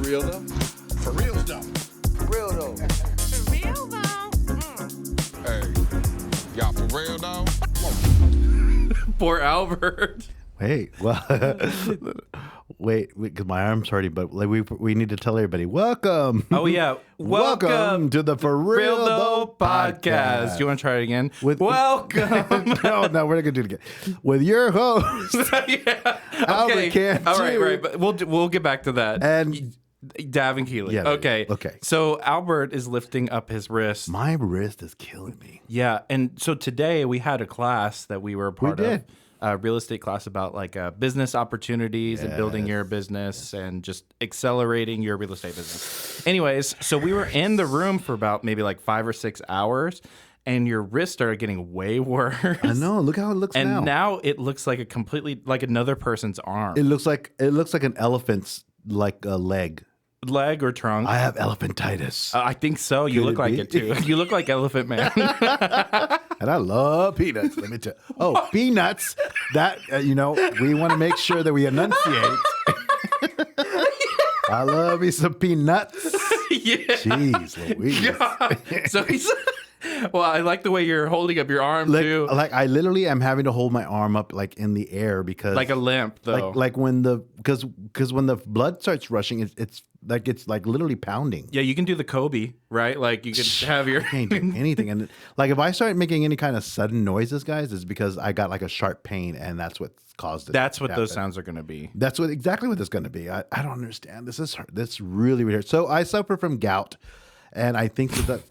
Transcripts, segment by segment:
real though? For real though. For real though. For real though. Hey, y'all for real though? Poor Albert. Hey, well, wait, because my arm's hurting, but like we need to tell everybody, welcome. Oh, yeah. Welcome to the For Real Though podcast. Do you want to try it again? Welcome. no, we're not going to do it again. With your host, Yeah. Albert Okay. Cantu. All right. But we'll get back to that. And Davin Keeley. Yeah, Okay. okay. So Albert is lifting up his wrist. my wrist is killing me. Yeah. And so today we had a class that we were a part did. of. A real estate class about like business opportunities and building your business and just accelerating your real estate business. Anyways, so we were in the room for about maybe like 5 or 6 hours, and your wrist started getting way worse. I know. Look how it looks And now. now it looks like a completely like another person's arm, It looks like an elephant's like a leg. leg or trunk. I have elephantitis, I think so. You Could look it like be? it too. You look like Elephant Man. and I love peanuts. Let me tell you. Oh, peanuts. That we want to make sure that we enunciate. I love me some peanuts. Yeah. Jeez Louise. God. So he's. Well, I like the way you're holding up your arm too, Like I literally am having to hold my arm up like in the air because like a limp though. like when because when the blood starts rushing, it's like literally pounding. Yeah, you can do the Kobe, right? Like you could have your. I can't do anything, and like if I start making any kind of sudden noises, guys, it's because I got like a sharp pain, and that's what caused it. That's what to those happen. sounds are going to be. That's exactly what it's going to be. I don't understand. This is hard. This really weird. So I suffer from gout, and I think that.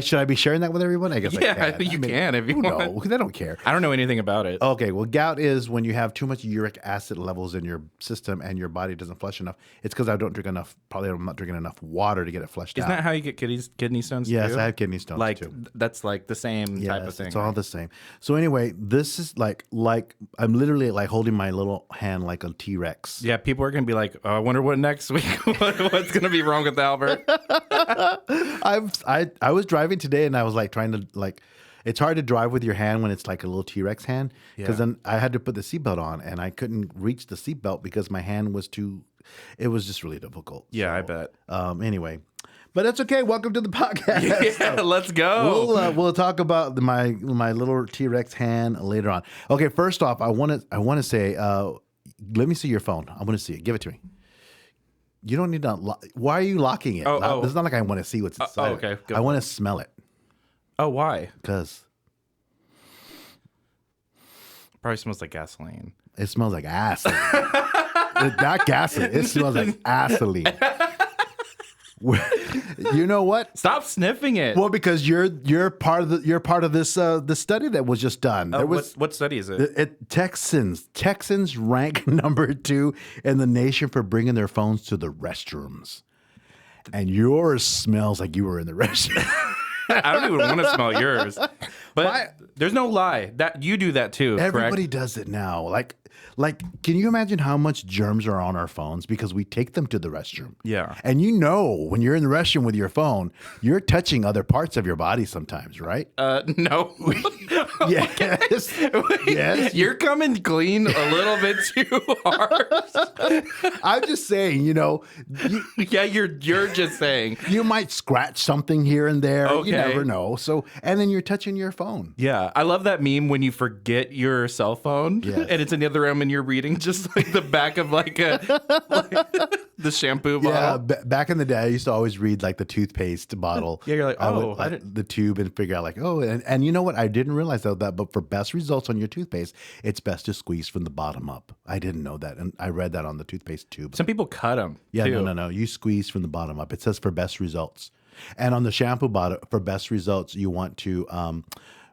Should I be sharing that with everyone? I guess Yeah, I can. you can if you want. No, they don't care. I don't know anything about it. Okay, well, gout is when you have too much uric acid levels in your system and your body doesn't flush enough. It's because I don't drink enough. Probably I'm not drinking enough water to get it flushed Isn't out. that how you get kidney stones? Yes, too? I have kidney stones like too. that's like the same type of Yes, thing. it's all right? the same. So anyway, this is like I'm literally like holding my little hand like a T-Rex. Yeah, people are gonna be like, oh, I wonder what next week. What's gonna be wrong with Albert? I was driving today and I was like trying to like. It's hard to drive with your hand when it's like a little T-Rex hand because then I had to put the seatbelt on and I couldn't reach the seatbelt because my hand was too. It was just really difficult. Yeah, So, I bet. Anyway, but that's okay. Welcome to the podcast. Yeah, let's go. We'll talk about my little T-Rex hand later on. Okay, first off, I want to say, let me see your phone. I want to see it. Give it to me. You don't need to. Why are you locking it? It's not like I want to see what's inside. okay, go I want to smell it Oh, why? because Probably smells like gasoline. it smells like acid. Not gasoline. It smells like acetylene. You know what? Stop sniffing it. Well, because you're part of this the study that was just done. There was what study is it? Texans rank number 2 in the nation for bringing their phones to the restrooms, and yours smells like you were in the restroom. I don't even want to smell yours. But there's no lie that you do that too. Everybody correct? does it now. Like, can you imagine how much germs are on our phones because we take them to the restroom? Yeah. And when you're in the restroom with your phone, you're touching other parts of your body sometimes, right? No. Yes. Yes. You're coming clean a little bit too hard. I'm just saying, Yeah, you're just saying. you might scratch something here and there. Okay. You never know. So, and then you're touching your phone. Yeah, I love that meme when you forget your cell phone Yes. and it's in the other room and you're reading just like the back of like the shampoo bottle. Yeah, back in the day, I used to always read like the toothpaste bottle. Yeah, you're like, I would, oh, I didn't- the tube and figure out like, and you know what? I didn't realize that, but for best results on your toothpaste, it's best to squeeze from the bottom up. I didn't know that, and I read that on the toothpaste tube. Some people cut them. Yeah, too. no. You squeeze from the bottom up. It says for best results, and on the shampoo bottle for best results, you want to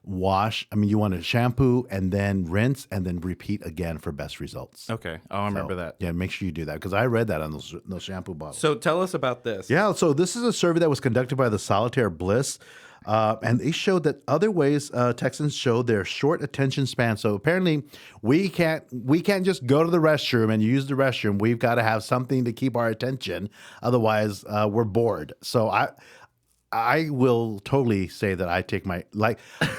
you want to shampoo and then rinse and then repeat again for best results. Okay. Oh, I remember that. Yeah, make sure you do that because I read that on those shampoo bottles. So tell us about this. Yeah, so this is a survey that was conducted by the Solitaire Bliss, and they showed that other ways Texans show their short attention span. So apparently, we can't just go to the restroom and use the restroom. We've got to have something to keep our attention, otherwise we're bored. So I will totally say that I take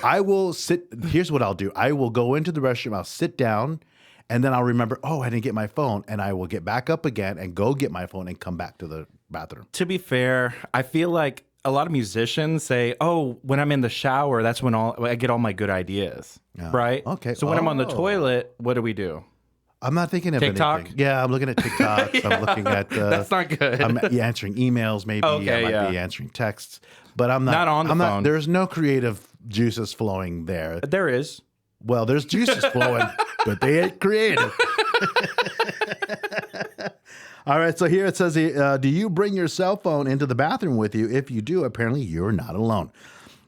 I will sit. Here's what I'll do. I will go into the restroom. I'll sit down. And then I'll remember, oh, I didn't get my phone. And I will get back up again and go get my phone and come back to the bathroom. To be fair, I feel like a lot of musicians say, oh, when I'm in the shower, that's when I get all my good ideas. Right? Okay. So when I'm on the toilet, what do? I'm not thinking of TikTok? anything. Yeah, I'm looking at TikToks. I'm looking at... That's not good. I'm answering emails maybe. Okay, I might be answering texts. But I'm not... Not on the phone. There's no creative juices flowing there. There is. Well, there's juices flowing, but they ain't creative. All right, so here it says, do you bring your cell phone into the bathroom with you? If you do, apparently you're not alone.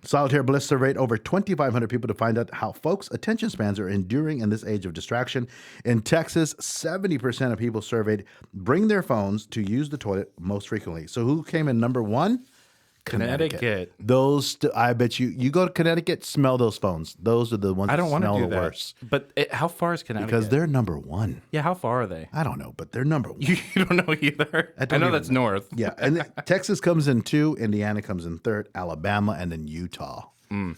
Solitaire Bliss surveyed over 2,500 people to find out how folks' attention spans are enduring in this age of distraction. In Texas, 70% of people surveyed bring their phones to use the toilet most frequently. So who came in number one? Connecticut. Those, I bet you go to Connecticut, smell those phones. Those are the ones I don't that want to smell do the that. worst. But how far is Connecticut? Because they're number one. Yeah, how far are they? I don't know, but they're number one. You don't know either. I know that's north. Yeah, and Texas comes in 2, Indiana comes in 3rd, Alabama, and then Utah.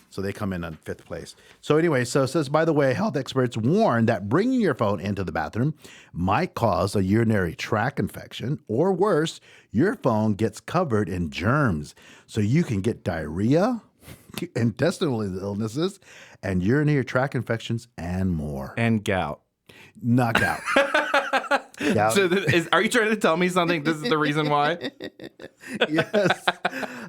So they come in on 5th place. So anyway, so it says, by the way, health experts warn that bringing your phone into the bathroom might cause a urinary tract infection, or worse, your phone gets covered in germs. So you can get diarrhea, intestinal illnesses, and urinary tract infections, and more. And gout. Knockout. Gout. So are you trying to tell me something? This is the reason why? Yes.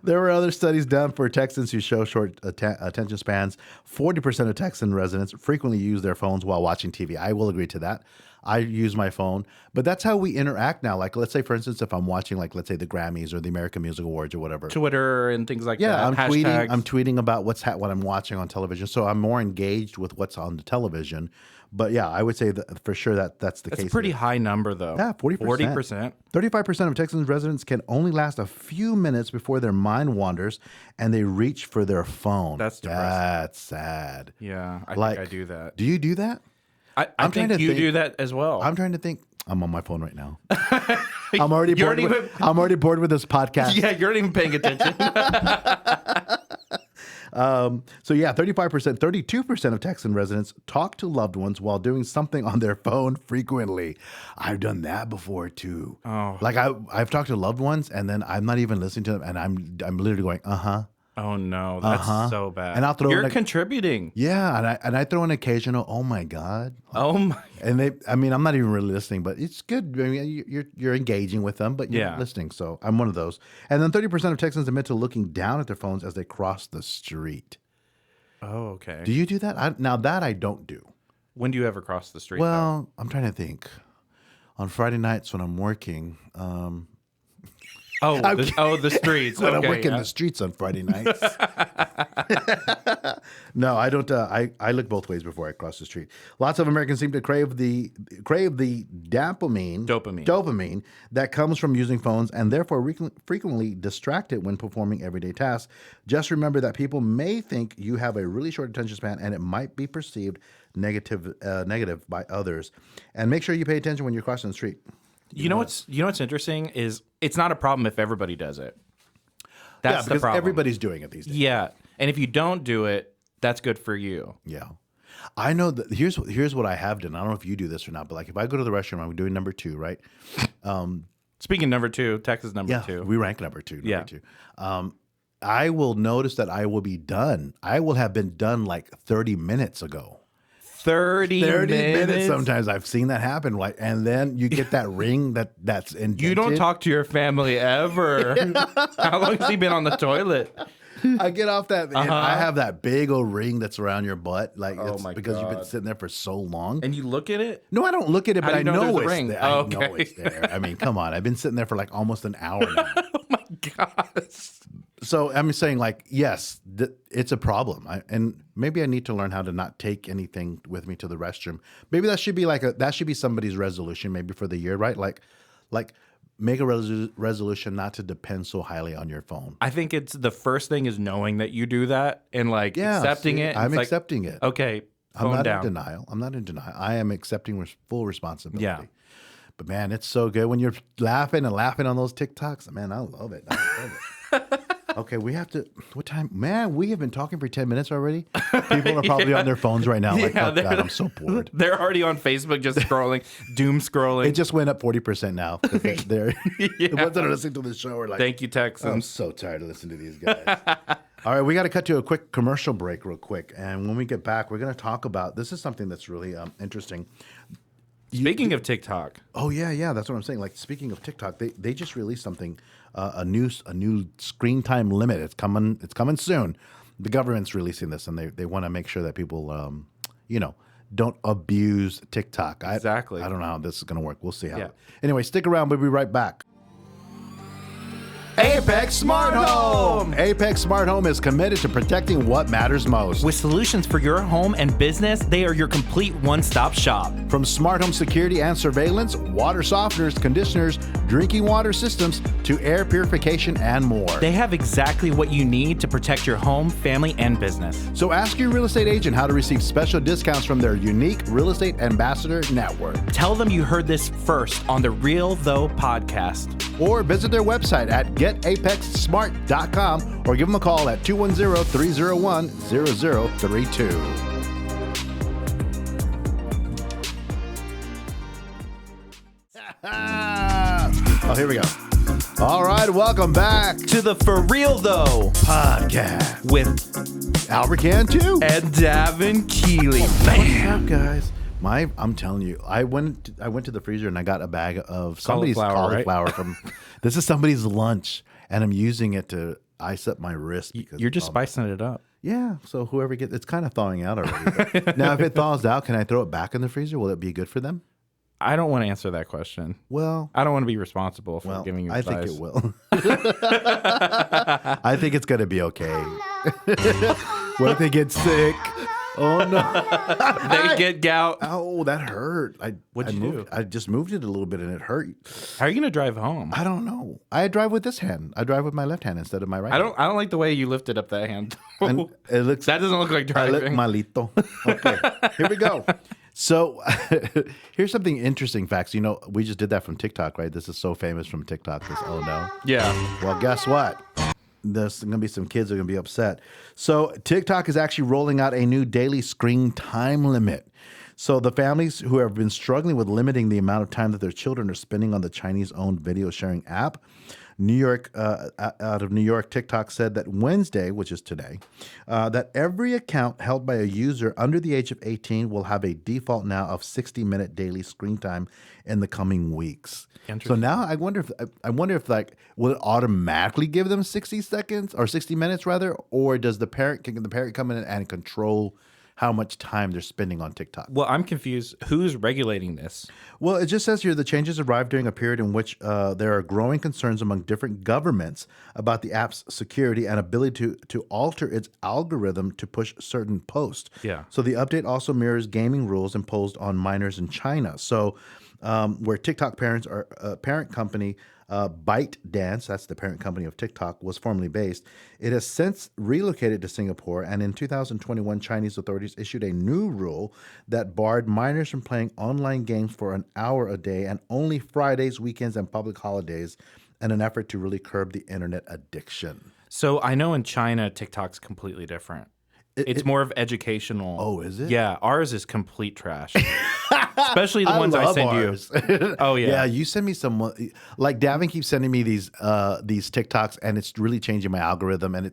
There were other studies done for Texans who show short attention spans. 40% of Texan residents frequently use their phones while watching TV. I will agree to that. I use my phone, but that's how we interact now. Like, let's say, for instance, if I'm watching, like, let's say the Grammys or the American Music Awards or whatever. Twitter and things like that. Yeah, I'm Hashtags. tweeting about what I'm watching on television. So I'm more engaged with what's on the television. But yeah, I would say that for sure that's the case. It's a pretty high number, though. Yeah, 40%. 40%. 35% of Texas residents can only last a few minutes before their mind wanders and they reach for their phone. That's depressing. That's sad. Yeah, I Like, think I do that. Do you do that? I think you do that as well. I'm trying to think. I'm on my phone right now. I'm already bored with this podcast. Yeah, you're not even paying attention. So yeah, 35%, 32% of Texan residents talk to loved ones while doing something on their phone frequently. I've done that before too. Oh. Like I've talked to loved ones and then I'm not even listening to them and I'm literally going, uh-huh. Oh no, that's so bad. And I'll throw You're contributing. Yeah, and I throw an occasional, oh my God. Oh my. And I'm not even really listening, but it's good. I mean, you're engaging with them, but you're listening. So I'm one of those. And then 30% of Texans admit to looking down at their phones as they cross the street. Oh, okay. Do you do that? Now that I don't do. When do you ever cross the street? Well, I'm trying to think. On Friday nights when I'm working, the streets. when I'm working the streets on Friday nights. No, I don't. I look both ways before I cross the street. Lots of Americans seem to crave the dopamine that comes from using phones, and therefore frequently distracted when performing everyday tasks. Just remember that people may think you have a really short attention span, and it might be perceived negative by others. And make sure you pay attention when you're crossing the street. You know what's interesting is it's not a problem if everybody does it. That's the problem. Everybody's doing it these days. Yeah, and if you don't do it, that's good for you. Yeah, I know that. Here's what I have done. I don't know if you do this or not, but like if I go to the restroom, I'm doing number 2, right? Speaking number 2, Texas number 2. We rank number 2. Yeah. 2. I will notice that I will be done. I will have been done like 30 minutes ago. 30 minutes. Sometimes I've seen that happen. Like, and then you get that ring that's indented. You don't talk to your family ever. How long has he been on the toilet? I get off that. And I have that big old ring that's around your butt. Like, Oh it's my because you've been God. sting there for so long. And you look at it? No, I don't look at it, but How I do you know know there's a it's ring? there. Oh, I know okay. it's there. I mean, come on. I've been sitting there for like almost an hour now. Oh my gosh. So I'm saying, like, yes, it's a problem, and maybe I need to learn how to not take anything with me to the restroom. Maybe that should be somebody's resolution, maybe for the year, right? Like make a resolution not to depend so highly on your phone. I think it's the first thing is knowing that you do that and like accepting it. I'm It's accepting it. Okay, I'm not down. in denial. I'm not in denial. I am accepting full responsibility. Yeah. But man, it's so good when you're laughing on those TikToks. Man, I love it. I love it. Okay, we have to. What time? Man, we have been talking for 10 minutes already. People are probably on their phones right now. Like, Yeah, oh God, I'm so bored. They're already on Facebook just scrolling, doom scrolling. It just went up 40% now. They're the ones that are listening to the show are like, Thank you, I'm Texans. so tired of listening to these guys. All right, we got to cut to a quick commercial break real quick. And when we get back, we're going to talk about, this is something that's really interesting. Speaking of TikTok. Oh, yeah, that's what I'm saying. Like, speaking of TikTok, they just released something, a new screen time limit. It's coming soon. The government's releasing this, and they want to make sure that people, don't abuse TikTok. Exactly. I don't know how this is going to work. We'll see how. Yeah. Anyway, stick around. We'll be right back. Apex Smart Home! Apex Smart Home is committed to protecting what matters most. With solutions for your home and business, they are your complete one-stop shop. From smart home security and surveillance, water softeners, conditioners, drinking water systems, to air purification and more. They have exactly what you need to protect your home, family, and business. So ask your real estate agent how to receive special discounts from their unique Real Estate Ambassador Network. Tell them you heard this first on the Real Though podcast. Or visit their website at getapexsmart.com or give them a call at 210-301-0032. Oh, here we go. All right, welcome back To the For Real Though podcast with Albert Cantu and Davin Keeley. What's up, guys? I'm telling you, I went to the freezer and I got a bag of somebody's cauliflower from. This is somebody's lunch, and I'm using it to ice up my wrist. Because, You're just spicing it up. Yeah, so whoever gets it's kind of thawing out already. But now, if it thaws out, can I throw it back in the freezer? Will it be good for them? I don't want to answer that question. Well, I don't want to be responsible for giving you I advice. think it will. I think it's going to be okay. What if they get sick? Oh, no. They get gout. Oh, that hurt. What'd you do? I just moved it a little bit and it hurt. How are you going to drive home? I don't know. I drive with this hand. I drive with my left hand instead of my right I hand. don't like the way you lifted up that hand. And it looks That doesn't look like I look driving. malito. Okay, here we go. So here's something interesting facts. You know, we just did that from TikTok, right? This is so famous from TikTok. This, oh no. Yeah. Well, guess what? There's going to be some kids that are going to be upset. So TikTok is actually rolling out a new daily screen time limit. So the families who have been struggling with limiting the amount of time that their children are spending on the Chinese-owned video sharing app, out of New York, TikTok said that Wednesday, which is today, that every account held by a user under the age of 18 will have a default now of 60-minute daily screen time in the coming weeks. So now I wonder if like will it automatically give them 60 seconds or 60 minutes rather, or can the parent come in and control how much time they're spending on TikTok? Well, I'm confused. Who's regulating this? Well, it just says here the changes arrived during a period in which there are growing concerns among different governments about the app's security and ability to alter its algorithm to push certain posts. Yeah. So the update also mirrors gaming rules imposed on minors in China. So where TikTok parent company ByteDance, that's the parent company of TikTok, was formerly based. It has since relocated to Singapore, and in 2021, Chinese authorities issued a new rule that barred minors from playing online games for an hour a day and only Fridays, weekends, and public holidays in an effort to really curb the internet addiction. So I know in China, TikTok's completely different. It's more of educational. Oh, is it? Yeah, ours is complete trash. Especially the ones I send you. Oh yeah. Yeah, you send me some. Like Davin keeps sending me these TikToks, and it's really changing my algorithm. And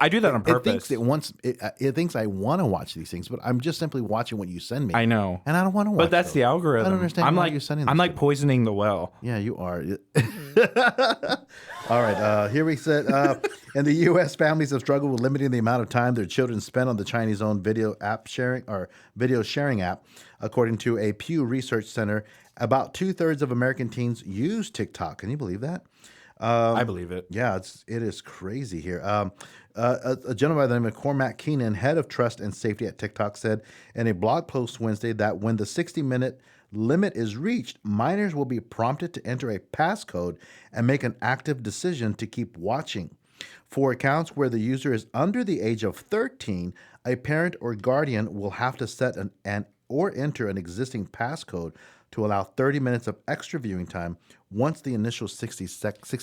I do that on purpose. It thinks I want to watch these things, but I'm just simply watching what you send me. I know, and I don't want to watch. But that's those. the algorithm. I don't understand why you're sending. I'm like poisoning the well. Yeah, you are. All right, here we said in the U.S., families have struggled with limiting the amount of time their children spend on the Chinese-owned video sharing app. According to a Pew Research Center, about 2/3 of American teens use TikTok. Can you believe that? I believe it. Yeah, it is crazy here. A gentleman by the name of Cormac Keenan, head of trust and safety at TikTok, said in a blog post Wednesday that when the 60-minute limit is reached, minors will be prompted to enter a passcode and make an active decision to keep watching. For accounts where the user is under the age of 13, a parent or guardian will have to set an or enter an existing passcode to allow 30 minutes of extra viewing time once the initial 60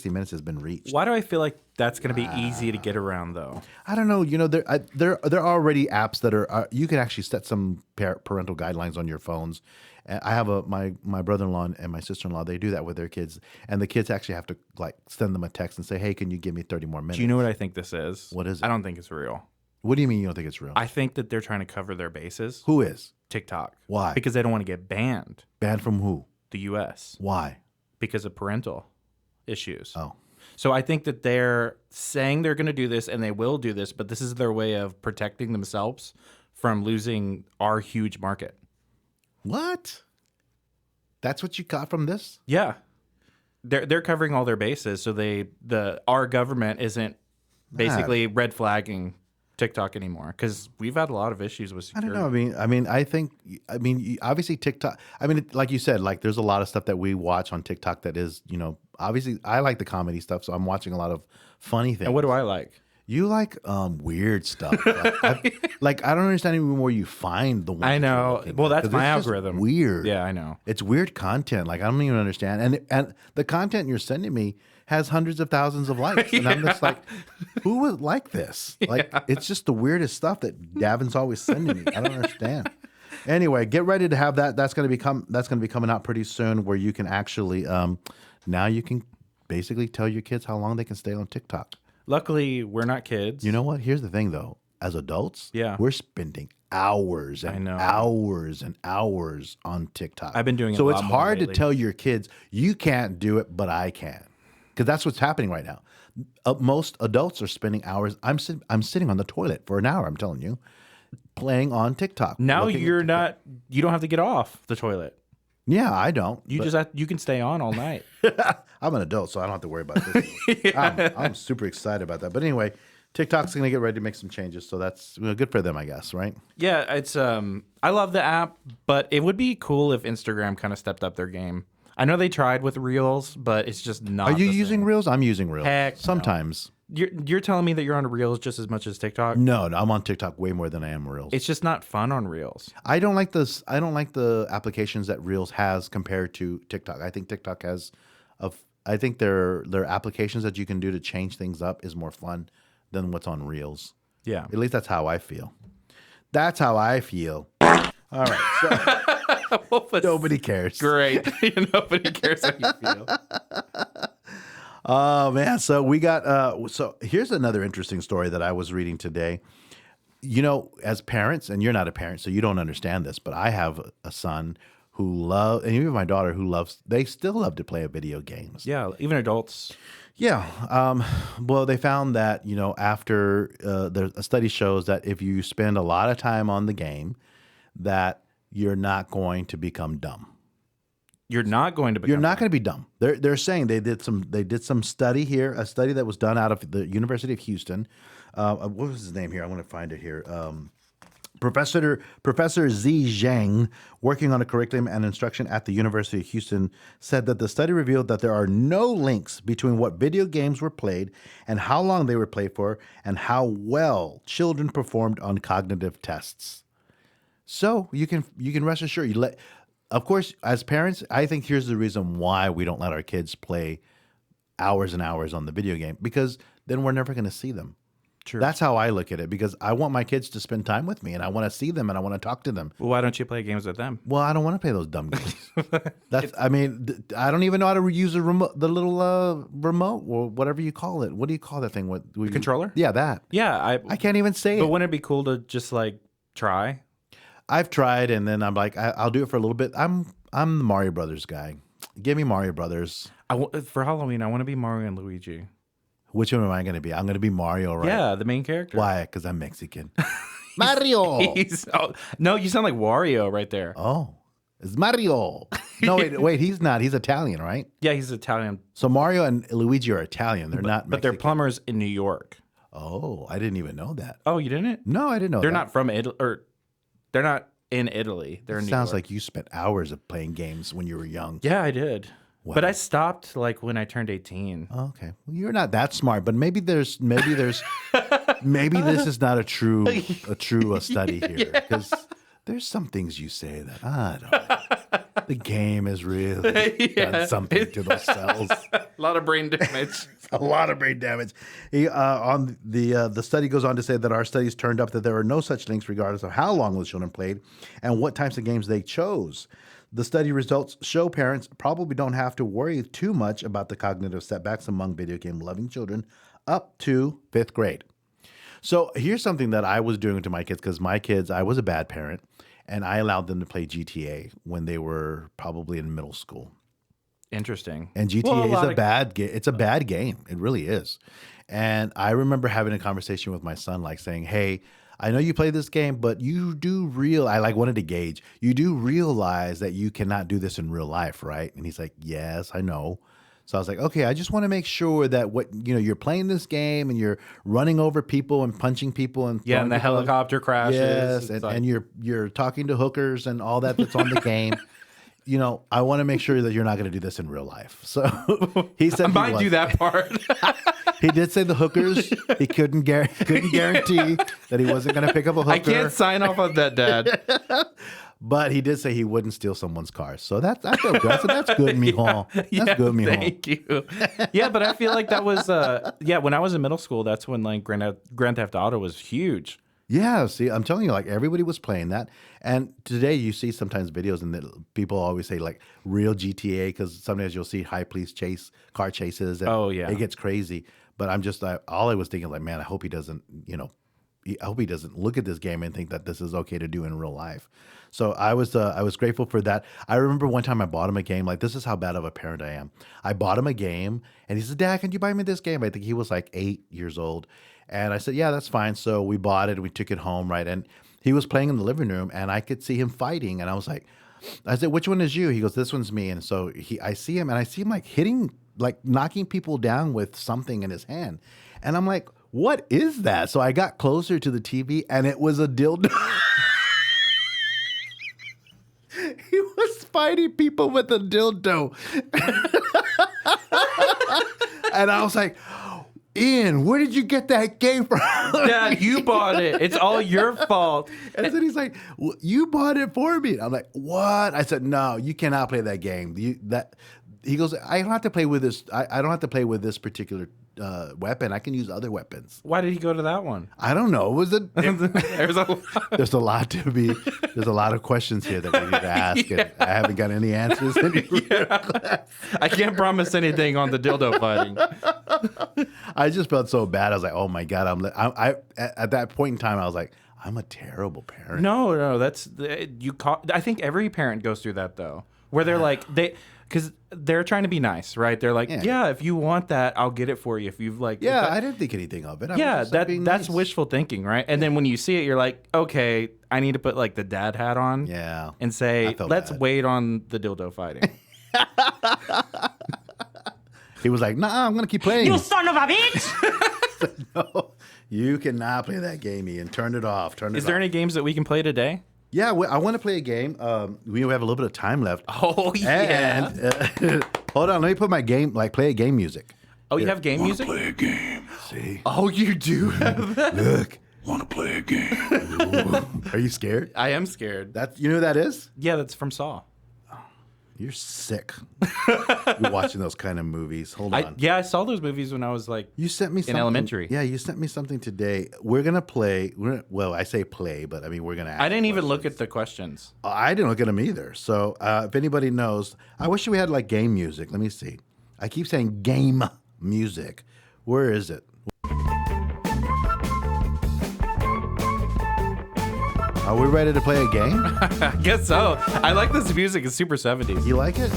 minutes has been reached. Why do I feel like that's going to be easy to get around, though? I don't know. You know, there are already apps that are you can actually set some parental guidelines on your phones. And I have my brother-in-law and my sister-in-law. They do that with their kids, and the kids actually have to like send them a text and say, "Hey, can you give me 30 more minutes?" Do you know what I think this is? What is it? I don't think it's real. What do you mean you don't think it's real? I think that they're trying to cover their bases. Who is? TikTok. Why? Because they don't want to get banned. Banned from who? The U.S. Why? Because of parental issues. Oh. So I think that they're saying they're going to do this, and they will do this, but this is their way of protecting themselves from losing our huge market. What? That's what you got from this? Yeah. They're covering all their bases, so our government isn't basically red flagging TikTok anymore, because we've had a lot of issues with security. I don't know. I mean, obviously TikTok. I mean, like you said, like there's a lot of stuff that we watch on TikTok that is, you know, obviously I like the comedy stuff, so I'm watching a lot of funny things. And what do I like? You like weird stuff. Like, I don't understand even where you find the ones. I know. Well, that's my algorithm. Weird. Yeah, I know. It's weird content. Like I don't even understand. And the content you're sending me has hundreds of thousands of likes, and I'm just like, who would like this? Like, it's just the weirdest stuff that Davin's always sending me. I don't understand. Anyway, get ready to have that. That's going to be coming out pretty soon, where you can actually now you can basically tell your kids how long they can stay on TikTok. Luckily, we're not kids. You know what? Here's the thing, though. As adults, we're spending hours and hours and hours on TikTok. I've been doing it so a it's lot more hard to lately. tell your kids you can't do it, but I can, because that's what's happening right now. Most adults are spending hours. I'm sitting on the toilet for an hour. I'm telling you, playing on TikTok. Now looking at you're TikTok. not. You don't have to get off the toilet. Yeah, I don't. You can stay on all night. I'm an adult, so I don't have to worry about this. I'm super excited about that. But anyway, TikTok's going to get ready to make some changes, so that's good for them, I guess, right? Yeah, it's I love the app, but it would be cool if Instagram kind of stepped up their game. I know they tried with Reels, but it's just not. Are you the using same. Reels? I'm using Reels. Heck no. Sometimes. You're telling me that you're on Reels just as much as TikTok? No, I'm on TikTok way more than I am Reels. It's just not fun on Reels. I don't like this. I don't like the applications that Reels has compared to TikTok. I think TikTok has I think their applications that you can do to change things up is more fun than what's on Reels. Yeah. At least that's how I feel. That's how I feel. All right. So, nobody cares. Great. Nobody cares how you feel. Oh man, so we got so here's another interesting story that I was reading today. You know, as parents, and you're not a parent, so you don't understand this, but I have a son who and even my daughter they still love to play video games. Yeah, even adults. Yeah. Well, they found that, you know, after a study shows that if you spend a lot of time on the game, that you're not going to become dumb. You're not going to become You're not going to be dumb. They're saying they did some study here, a study that was done out of the University of Houston. What was his name here? I want to find it here. Professor Z Zhang, working on a curriculum and instruction at the University of Houston, said that the study revealed that there are no links between what video games were played and how long they were played for and how well children performed on cognitive tests. So you can rest assured of course, as parents, I think here's the reason why we don't let our kids play hours and hours on the video game, because then we're never going to see them. True. That's how I look at it, because I want my kids to spend time with me, and I want to see them, and I want to talk to them. Well, why don't you play games with them? Well, I don't want to play those dumb games. I don't even know how to use the little remote or whatever you call it. What do you call that thing? The controller? Yeah, that. Yeah, I can't even say it. But wouldn't it be cool to just like try? I've tried, and then I'm like, I'll do it for a little bit. I'm the Mario Brothers guy. Give me Mario Brothers. For Halloween, I want to be Mario and Luigi. Which one am I going to be? I'm going to be Mario, right? Yeah, the main character. Why? Because I'm Mexican. Mario. No, you sound like Wario right there. Oh, it's Mario. No, wait, he's not. He's Italian, right? Yeah, he's Italian. So Mario and Luigi are Italian. They're not Mexican. But they're plumbers in New York. Oh, I didn't even know that. Oh, you didn't? No, I didn't know They're that. not from Italy, or they're not in Italy. They're in New York. Sounds like you spent hours of playing games when you were young. Yeah, I did. Wow. But I stopped like when I turned 18. Oh, okay. Well, you're not that smart, but maybe this is not a true study here, because there's some things you say that I don't. The game has really done something to those cells. A lot of brain damage. A lot of brain damage. The study goes on to say that our studies turned up that there are no such links regardless of how long the children played and what types of games they chose. The study results show parents probably don't have to worry too much about the cognitive setbacks among video game loving children up to 5th grade. So here's something that I was doing to my kids, because my kids, I was a bad parent, and I allowed them to play GTA when they were probably in middle school. Interesting. And GTA is a bad game. It's a bad game. It really is. And I remember having a conversation with my son, like saying, hey, I know you play this game, but you do I wanted to gauge, you do realize that you cannot do this in real life, right? And he's like, yes, I know. So I was like, okay, I just want to make sure that you're playing this game and you're running over people and punching people and and the helicopter crashes. Yes, and you're talking to hookers and all that's on the game. I want to make sure that you're not going to do this in real life. So he said I might do that part. He did say the hookers. He couldn't guarantee that he wasn't going to pick up a hooker. I can't sign off on that, Dad. But he did say he wouldn't steal someone's car. So that's good. That's good, mijo. That's good, mijo. Thank you. Yeah, but I feel like that was when I was in middle school, that's when like Grand Theft Auto was huge. Yeah, see, I'm telling you, like everybody was playing that. And today you see sometimes videos and people always say like real GTA, because sometimes you'll see high police car chases. And it gets crazy. But all I was thinking like, man, I hope he doesn't, I hope he doesn't look at this game and think that this is okay to do in real life. So I was grateful for that. I remember one time I bought him a game. Like, this is how bad of a parent I am. I bought him a game and he said, Dad, can you buy me this game? I think he was like 8 years old. And I said, yeah, that's fine. So we bought it. We took it home, right? And he was playing in the living room and I could see him fighting. And I said, which one is you? He goes, this one's me. And so I see him like knocking people down with something in his hand. And I'm like, what is that? So I got closer to the TV and it was a dildo. He was fighting people with a dildo. And I was like, Ian, where did you get that game from? Dad, you bought it. It's all your fault. And then he's like, well, you bought it for me. I'm like, what? I said, no, you cannot play that game. He goes, I don't have to play with this. I don't have to play with this particular weapon. I can use other weapons. Why did he go to that one? I don't know. There's a lot of questions here that we need to ask. Yeah. And I haven't got any answers. I can't promise anything on the dildo fighting. I just felt so bad. I was like, oh my God. At that point in time, I was like, I'm a terrible parent. No, I think every parent goes through that though, where they're like, because they're trying to be nice, right? They're like, yeah, if you want that, I'll get it for you. If you've like, I didn't think anything of it. That's nice. wishful thinking, right? And then when you see it, you're like, okay, I need to put like the dad hat on, and say, let's wait on the dildo fighting. He was like, nah, I'm gonna keep playing. You son of a bitch! No, you cannot play that game, Ian. Turn it off. Is there any games that we can play today? Yeah, I want to play a game. We have a little bit of time left. Oh, yeah. And, hold on, let me put my game, play a game music. Oh, you have game music? Play a game. See? Oh, you do have that? Look. Want to play a game? Ooh. Are you scared? I am scared. You know who that is? Yeah, that's from Saw. You're sick. You're watching those kind of movies. Hold on. I saw those movies when I was like you sent me something, in elementary. Yeah, you sent me something today. We're going to play. Well, I say play, but I mean, we're going to ask I didn't even questions. look at the questions. I didn't look at them either. So if anybody knows, I wish we had like game music. Let me see. I keep saying game music. Where is it? Are we ready to play a game? I guess so. I like this music. It's super 70s. You like it?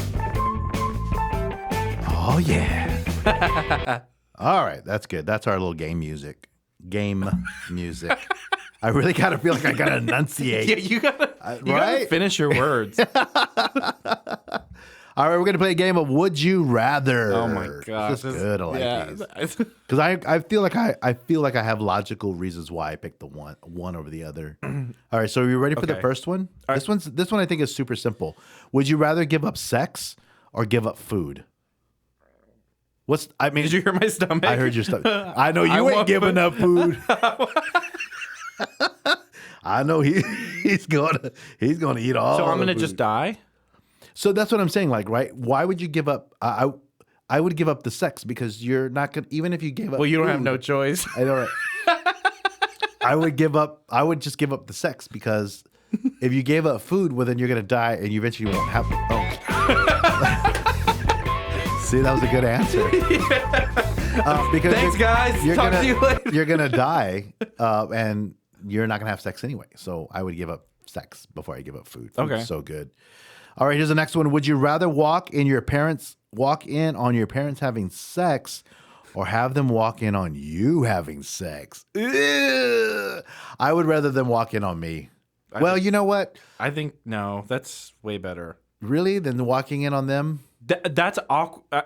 Oh, yeah. All right. That's good. That's our little game music. Game music. I really got to feel like I got to enunciate. Yeah, you gotta finish your words. All right, we're gonna play a game of Would You Rather. Oh my god, this is good. I like these these. because I feel like I have logical reasons why I picked the one over the other. All right, so are you ready for the first one? This one I think is super simple. Would you rather give up sex or give up food? Did you hear my stomach? I heard your stomach. I know you ain't giving up food. I know he's gonna eat all. So I'm the gonna food. just die. So that's what I'm saying. Like, right? Why would you give up? I would give up the sex because you're not gonna. Even if you gave up, Well, you don't have food, no choice. I know. Right? I would just give up the sex because if you gave up food, well, then you're gonna die and you eventually won't have. Oh. See, that was a good answer. Because Thanks, guys. Talk to you later. You're gonna die, and you're not gonna have sex anyway. So I would give up sex before I give up food. Food's Okay. so good. All right, here's the next one. Would you rather walk in on your parents having sex, or have them walk in on you having sex? Ugh. I would rather them walk in on me. Well, you know what? I think no, that's way better. Really, than walking in on them? That's awkward.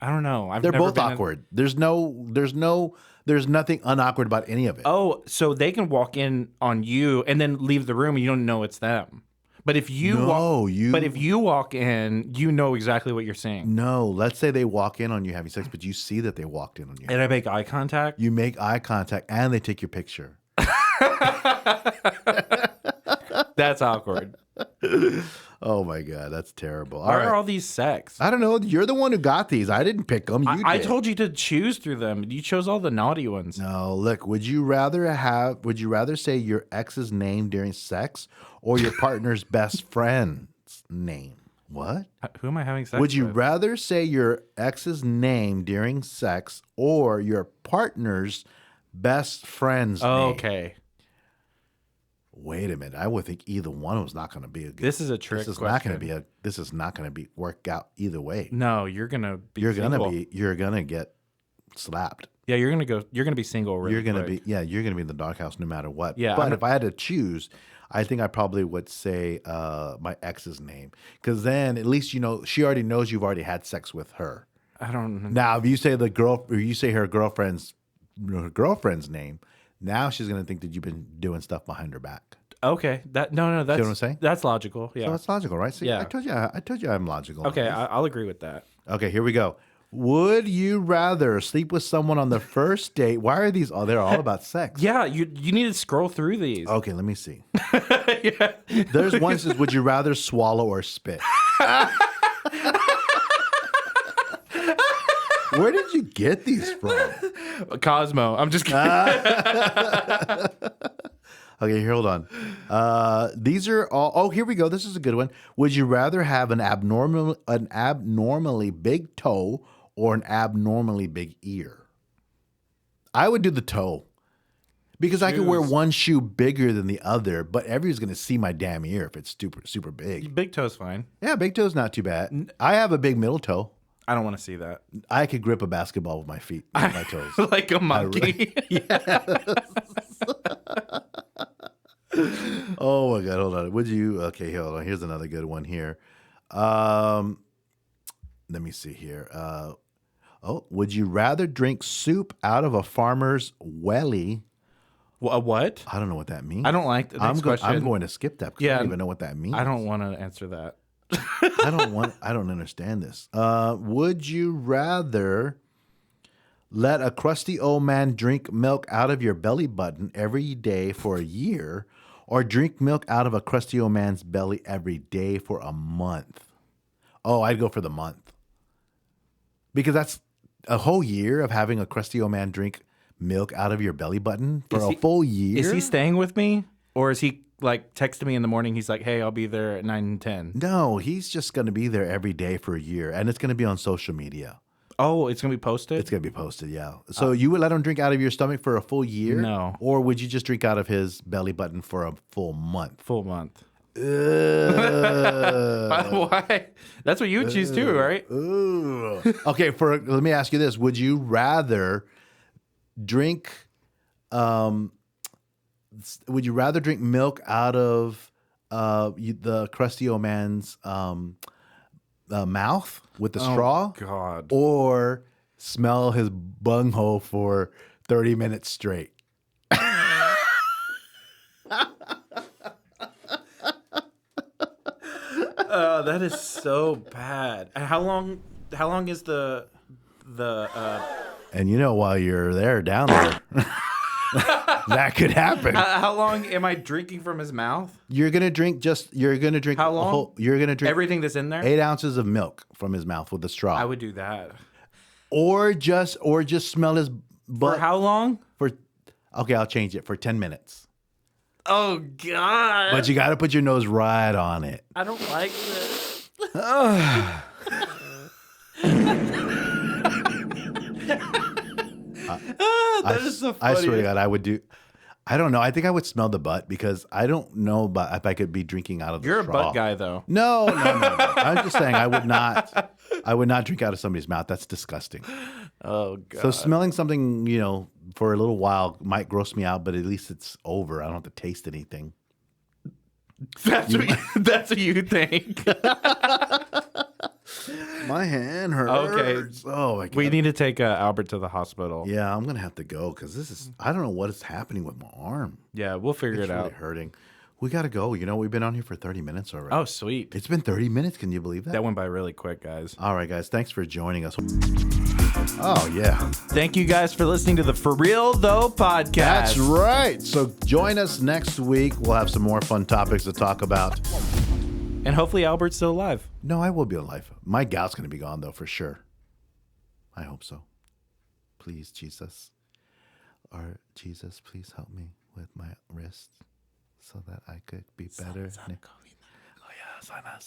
I don't know. They're both awkward. There's nothing unawkward about any of it. Oh, so they can walk in on you and then leave the room and you don't know it's them. But if you walk in, you know exactly what you're saying. No, let's say they walk in on you having sex, but you see that they walked in on you. And I make eye contact. You make eye contact and they take your picture. That's awkward. Oh my God, that's terrible. Why are all these sex? I don't know. You're the one who got these. I didn't pick them. I told you to choose through them. You chose all the naughty ones. No, look, would you rather say your ex's name during sex or your partner's best friend's name? What? Who am I having sex Would you with? rather say your ex's name during sex or your partner's best friend's name? Okay. Wait a minute. I would think either one was not going to be a good. This is a trick question. This is not going to be work out either way. No, you're gonna be. You're single. gonna get slapped. Yeah, you're gonna be single. Really You're gonna quick. you're gonna be in the doghouse no matter what. Yeah, But if I had to choose, I think I probably would say my ex's name because then at least she already knows you've already had sex with her. I don't know. Now, if you say her girlfriend's name, now she's gonna think that you've been doing stuff behind her back. Okay. That's what I'm saying? That's logical. Yeah. So that's logical, right? See, Yeah. I told you I'm logical. Okay, I'll agree with that. Okay, here we go. Would you rather sleep with someone on the first date? Why are these? Oh, they're all about sex. Yeah, you need to scroll through these. Okay, let me see. Yeah. There's one that says, would you rather swallow or spit? Where did you get these from? Cosmo. I'm just kidding. Okay, here, hold on. These are all. Oh, here we go. This is a good one. Would you rather have an abnormally big toe or an abnormally big ear? I would do the toe because I could wear one shoe bigger than the other, but everyone's gonna see my damn ear if it's super big. Big toe's fine. Yeah, big toe's not too bad. I have a big middle toe. I don't want to see that. I could grip a basketball with my feet, with my toes. Like a monkey. Oh my God, hold on. Would you? Okay, hold on. Here's another good one here. Let me see here. Would you rather drink soup out of a farmer's welly? What? I don't know what that means. I don't like the next question. I'm going to skip that because I don't even know what that means. I don't want to answer that. I don't understand this. Would you rather let a crusty old man drink milk out of your belly button every day for a year, or drink milk out of a crusty old man's belly every day for a month? Oh, I'd go for the month. Because that's a whole year of having a crusty old man drink milk out of your belly button for a full year. Is he staying with me? Or is he like texting me in the morning? He's like, hey, I'll be there at 9 and 10. No, he's just going to be there every day for a year, and it's going to be on social media. Oh, it's going to be posted? It's going to be posted, yeah. So you would let him drink out of your stomach for a full year? No. Or would you just drink out of his belly button for a full month? Full month. Ugh. Why? That's what you would choose too, right? Ugh. Okay, let me ask you this. Would you rather drink milk out of the crusty old man's mouth with the straw? God. Or smell his bunghole for 30 minutes straight? That is so bad. How long is the And while you're down there, That could happen. How long am I drinking from his mouth? You're gonna drink. How long? You're gonna drink Everything that's in there? 8 ounces of milk from his mouth with a straw. I would do that. or just smell his butt For how long? Okay, I'll change it for 10 minutes. Oh, God. But you got to put your nose right on it. I don't like this. That is so funny. I swear to God, I would do. I don't know. I think I would smell the butt because I don't know about if I could be drinking out of the You're straw. a butt guy, though. No. I'm just saying I would not. I would not drink out of somebody's mouth. That's disgusting. Oh, God. So smelling something, for a little while might gross me out, but at least it's over. I don't have to taste anything. That's what you think. My hand hurts. Okay. Oh my God. We need to take Albert to the hospital. Yeah, I'm gonna have to go because this is. I don't know what is happening with my arm. Yeah, we'll figure It's it really out. hurting. We gotta go. We've been on here for 30 minutes already. Oh, sweet. It's been 30 minutes. Can you believe that? That went by really quick, guys. All right, guys. Thanks for joining us. Oh yeah, Thank you guys for listening to the For Real Though podcast. that's right. So join us next week. We'll have some more fun topics to talk about. And hopefully Albert's still alive. No, I will be alive. My gout's gonna be gone though, for sure. I hope so. Please, Jesus. Or Jesus, please help me with my wrist so that I could be better. Oh yeah, sana.